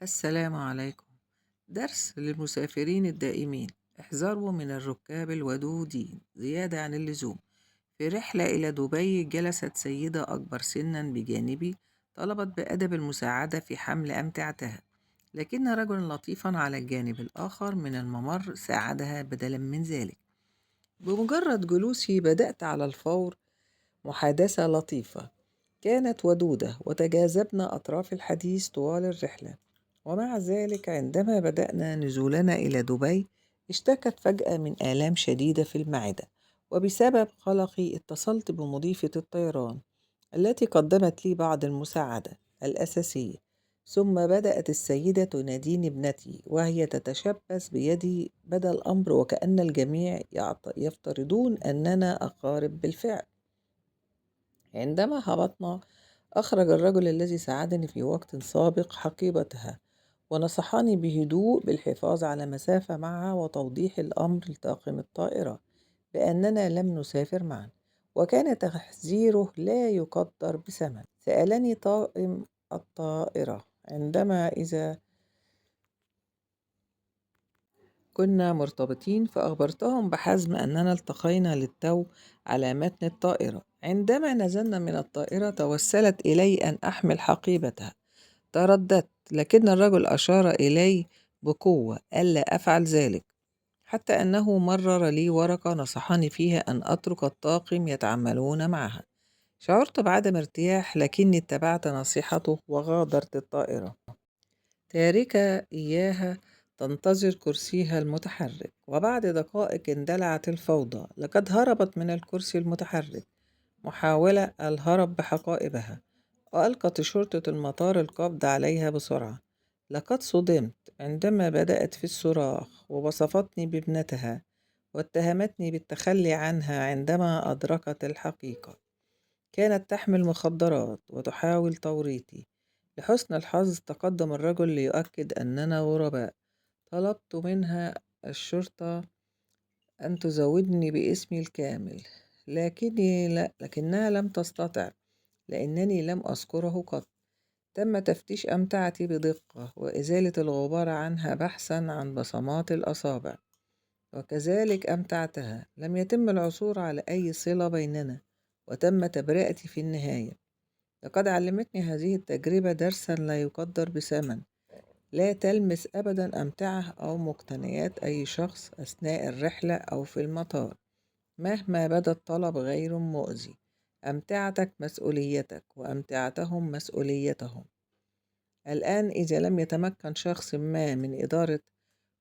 السلام عليكم. درس للمسافرين الدائمين: احذروا من الركاب الودودين زيادة عن اللزوم. في رحلة إلى دبي جلست سيدة أكبر سنا بجانبي، طلبت بأدب المساعدة في حمل أمتعتها، لكن رجلا لطيفا على الجانب الآخر من الممر ساعدها بدلا من ذلك. بمجرد جلوسي بدأت على الفور محادثة لطيفة كانت ودودة، وتجاذبنا أطراف الحديث طوال الرحلة. ومع ذلك عندما بدأنا نزولنا إلى دبي اشتكت فجأة من آلام شديدة في المعدة، وبسبب قلقي اتصلت بمضيفة الطيران التي قدمت لي بعض المساعدة الأساسية. ثم بدأت السيدة تناديني ابنتي وهي تتشبث بيدي بدا الأمر وكأن الجميع يفترضون أننا أقارب بالفعل. عندما هبطنا أخرج الرجل الذي ساعدني في وقت سابق حقيبتها، ونصحني بهدوء بالحفاظ على مسافة معها وتوضيح الأمر لطاقم الطائرة بأننا لم نسافر معا، وكان تحذيره لا يقدر بثمن. سألني طاقم الطائرة عندما إذا كنا مرتبطين، فأخبرتهم بحزم أننا التقينا للتو على متن الطائرة. عندما نزلنا من الطائرة توسلت إلي أن أحمل حقيبتها. ترددت، لكن الرجل أشار إلي بقوة ألا أفعل ذلك، حتى أنه مرر لي ورقة نصحني فيها أن أترك الطاقم يتعاملون معها. شعرت بعدم ارتياح، لكني اتبعت نصيحته وغادرت الطائرة، تاركة إياها تنتظر كرسيها المتحرك. وبعد دقائق اندلعت الفوضى، لقد هربت من الكرسي المتحرك محاولة الهرب بحقائبها، وألقت شرطة المطار القبض عليها بسرعة. لقد صدمت عندما بدأت في الصراخ، ووصفتني بابنتها واتهمتني بالتخلي عنها عندما أدركت الحقيقة. كانت تحمل مخدرات وتحاول توريطي. لحسن الحظ تقدم الرجل ليؤكد أننا غرباء. طلبت منها الشرطة أن تزودني باسمي الكامل، لكنها لم تستطع، لأنني لم أذكره قط. تم تفتيش أمتعتي بدقة وإزالة الغبار عنها بحثا عن بصمات الأصابع، وكذلك أمتعتها. لم يتم العثور على أي صلة بيننا، وتم تبرئتي في النهاية. لقد علمتني هذه التجربة درسا لا يقدر بثمن: لا تلمس أبدا أمتعة أو مقتنيات أي شخص أثناء الرحلة أو في المطار، مهما بدا الطلب غير مؤذي. أمتعتك مسؤوليتك، وأمتعتهم مسؤوليتهم. الآن إذا لم يتمكن شخص ما من إدارة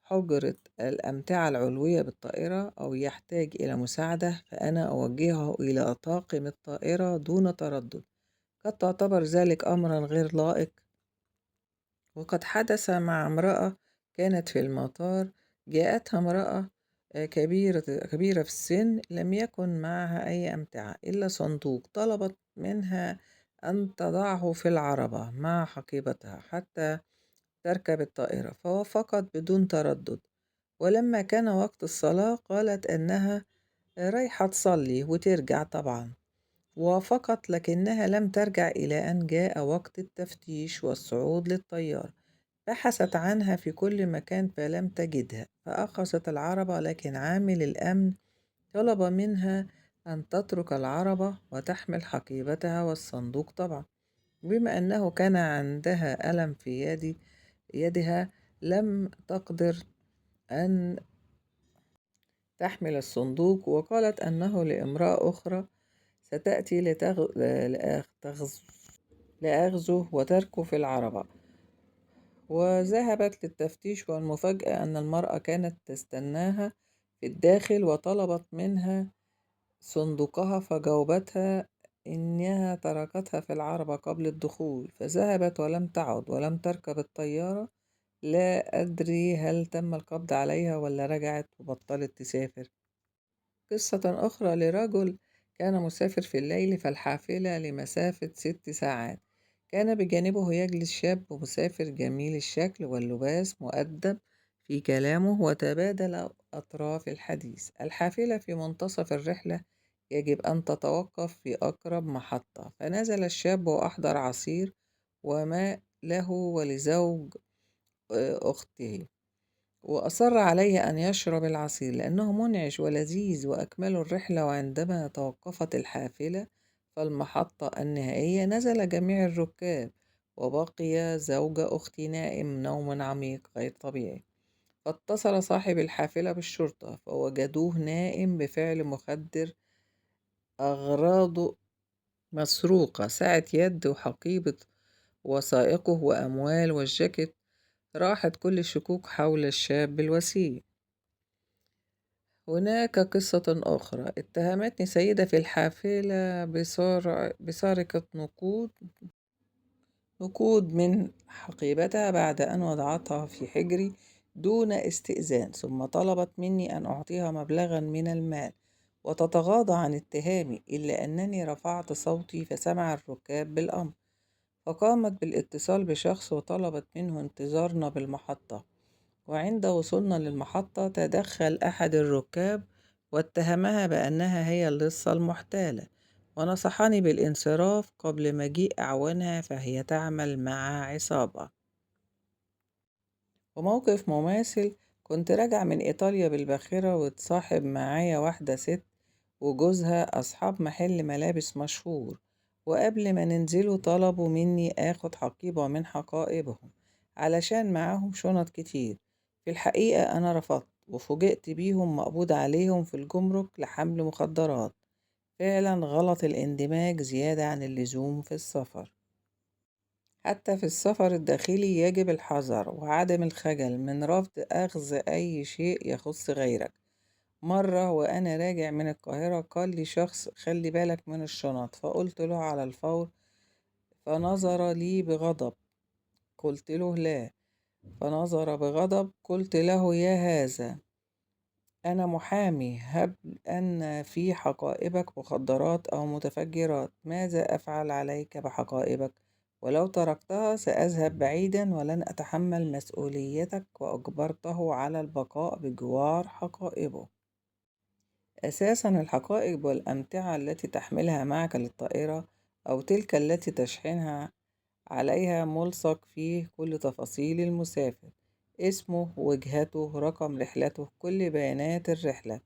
حجرة الأمتعة العلوية بالطائرة أو يحتاج إلى مساعدة، فأنا أوجهه إلى طاقم الطائرة دون تردد. قد تعتبر ذلك أمرا غير لائق، وقد حدث مع امرأة كانت في المطار. جاءتها امرأة كبيرة في السن، لم يكن معها أي أمتعة إلا صندوق. طلبت منها أن تضعه في العربة مع حقيبتها حتى تركب الطائرة، فوافقت بدون تردد. ولما كان وقت الصلاة قالت أنها رايحة تصلي وترجع طبعا. وافقت، لكنها لم ترجع إلى أن جاء وقت التفتيش والصعود للطيارة. بحثت عنها في كل مكان فلم تجدها، فأخذت العربة، لكن عامل الأمن طلب منها أن تترك العربة وتحمل حقيبتها والصندوق طبعا. بما أنه كان عندها ألم في يدها، لم تقدر أن تحمل الصندوق. وقالت أنه لامرأة أخرى ستأتي لأخذه وتركه في العربة. وذهبت للتفتيش، والمفاجأة أن المرأة كانت تستناها في الداخل، وطلبت منها صندوقها، فجاوبتها إنها تركتها في العربة قبل الدخول، فذهبت ولم تعد ولم تركب الطيارة. لا أدري هل تم القبض عليها ولا رجعت وبطلت تسافر. قصة أخرى لرجل كان مسافر في الليل في الحافلة لمسافة 6 ساعات. كان بجانبه يجلس شاب مسافر جميل الشكل واللباس، مؤدب في كلامه، وتبادل أطراف الحديث. الحافلة في منتصف الرحلة، يجب أن تتوقف في أقرب محطة. فنزل الشاب وأحضر عصير وماء له ولزوج أخته، وأصر عليه أن يشرب العصير لأنه منعش ولذيذ. وأكملوا الرحلة، وعندما توقفت الحافلة في المحطة النهائية نزل جميع الركاب، وبقي زوج أختي نائم نوم عميق غير طبيعي. فاتصل صاحب الحافلة بالشرطة فوجدوه نائم بفعل مخدر، أغراضه مسروقة، ساعة يد وحقيبة وثائقه وأموال والجاكيت. راحت كل الشكوك حول الشاب الوسيم. هناك قصة أخرى: اتهمتني سيدة في الحافلة بسرقة نقود من حقيبتها بعد أن وضعتها في حجري دون استئذان، ثم طلبت مني أن أعطيها مبلغا من المال وتتغاضى عن اتهامي، إلا أنني رفعت صوتي فسمع الركاب بالأمر، فقامت بالاتصال بشخص وطلبت منه انتظارنا بالمحطة. وعند وصولنا للمحطة تدخل أحد الركاب واتهمها بأنها هي اللصة المحتالة، ونصحني بالانصراف قبل مجيء أعوانها فهي تعمل مع عصابة. وموقف مماثل: كنت راجع من إيطاليا بالباخرة وتصاحب معايا واحدة ست وجوزها أصحاب محل ملابس مشهور، وقبل ما ننزلوا طلبوا مني آخد حقيبة من حقائبهم علشان معاهم شنط كتير. في الحقيقة أنا رفضت، وفوجئت بيهم مقبوض عليهم في الجمرك لحمل مخدرات. فعلا غلط الاندماج زيادة عن اللزوم في السفر. حتى في السفر الداخلي يجب الحذر وعدم الخجل من رفض أخذ أي شيء يخص غيرك. مرة وأنا راجع من القاهرة قال لي شخص: خلي بالك من الشنط. فقلت له على الفور، فنظر لي بغضب. قلت له لا. فنظر بغضب. قلت له: يا هذا، أنا محامي، هب أن في حقائبك مخدرات أو متفجرات، ماذا أفعل عليك بحقائبك؟ ولو تركتها سأذهب بعيدا ولن أتحمل مسؤوليتك. وأجبرته على البقاء بجوار حقائبه. أساسا الحقائب والأمتعة التي تحملها معك للطائرة أو تلك التي تشحنها عليها ملصق فيه كل تفاصيل المسافر: اسمه، وجهته، رقم رحلته، كل بيانات الرحلة.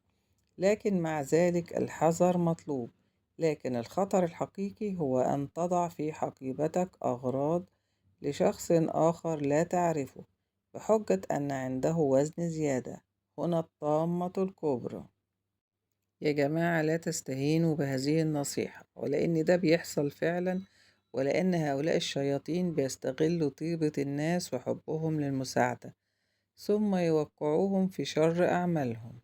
لكن مع ذلك الحذر مطلوب. لكن الخطر الحقيقي هو أن تضع في حقيبتك أغراض لشخص آخر لا تعرفه بحجة أن عنده وزن زيادة. هنا الطامة الكبرى. يا جماعة، لا تستهينوا بهذه النصيحة، ولأن ده بيحصل فعلا، ولأن هؤلاء الشياطين بيستغلوا طيبة الناس وحبهم للمساعدة ثم يوقعوهم في شر أعمالهم.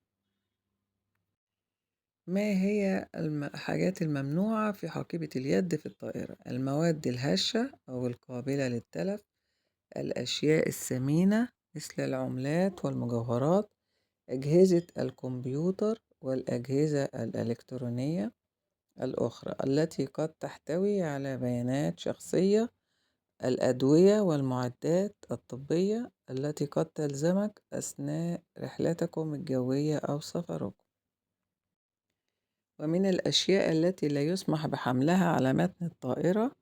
ما هي الحاجات الممنوعة في حقيبة اليد في الطائرة؟ المواد الهشة أو القابلة للتلف، الأشياء الثمينة مثل العملات والمجوهرات، أجهزة الكمبيوتر والأجهزة الإلكترونية الأخرى التي قد تحتوي على بيانات شخصية، الأدوية والمعدات الطبية التي قد تلزمك أثناء رحلتكم الجوية أو سفركم. ومن الأشياء التي لا يسمح بحملها على متن الطائرة: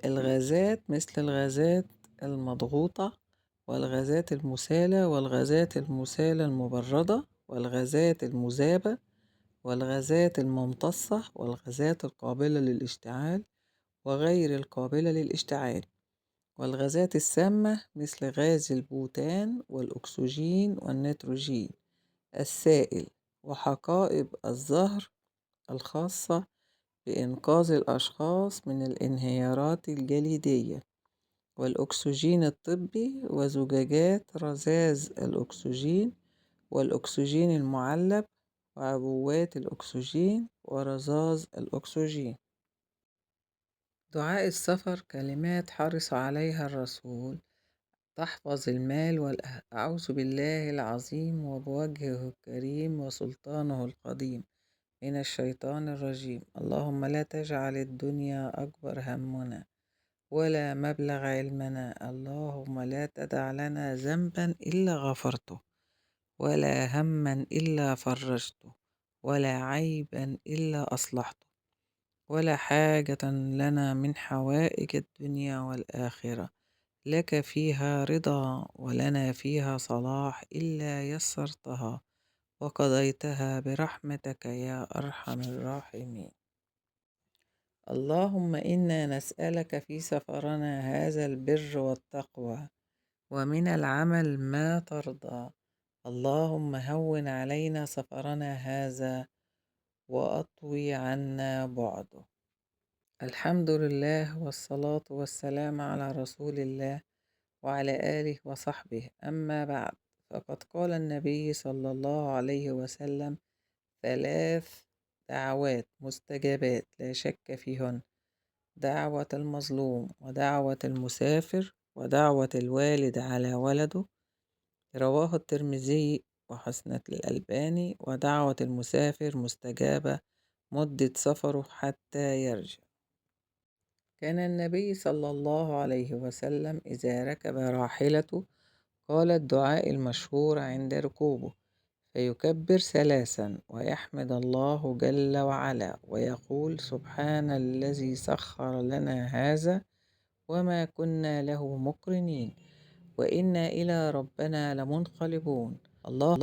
الغازات مثل الغازات المضغوطة والغازات المسالة والغازات المسالة المبردة والغازات المذابة والغازات الممتصة والغازات القابلة للاشتعال وغير القابلة للاشتعال والغازات السامة مثل غاز البوتان والأكسجين والنيتروجين السائل وحقائب الزهر الخاصة بإنقاذ الأشخاص من الانهيارات الجليدية والأكسجين الطبي وزجاجات رذاذ الأكسجين والأكسجين المعلب وعبوات الأكسجين ورذاذ الأكسجين. دعاء السفر: كلمات حرص عليها الرسول: تحفظ المال والأهل. أعوذ بالله العظيم وبوجهه الكريم وسلطانه القديم من الشيطان الرجيم. اللهم لا تجعل الدنيا أكبر همنا ولا مبلغ علمنا. اللهم لا تدع لنا ذنبا إلا غفرته ولا هما إلا فرجته ولا عيبا إلا أصلحته ولا حاجة لنا من حوائج الدنيا والآخرة لك فيها رضا ولنا فيها صلاح إلا يسرتها وقضيتها برحمتك يا أرحم الراحمين. اللهم إنا نسألك في سفرنا هذا البر والتقوى ومن العمل ما ترضى. اللهم هون علينا سفرنا هذا وأطوي عنا بعده. الحمد لله والصلاة والسلام على رسول الله وعلى آله وصحبه. أما بعد، فقد قال النبي صلى الله عليه وسلم: 3 دعوات مستجابات لا شك فيهن: دعوة المظلوم، ودعوة المسافر، ودعوة الوالد على ولده. رواه الترمذي وحسنة الألباني. ودعوة المسافر مستجابة مدة سفره حتى يرجع. كان النبي صلى الله عليه وسلم إذا ركب راحلته قال الدعاء المشهور عند ركوبه، فيكبر 3 ويحمد الله جل وعلا ويقول: سبحان الذي سخر لنا هذا وما كنا له مقرنين وإنا إلى ربنا لمنقلبون. الله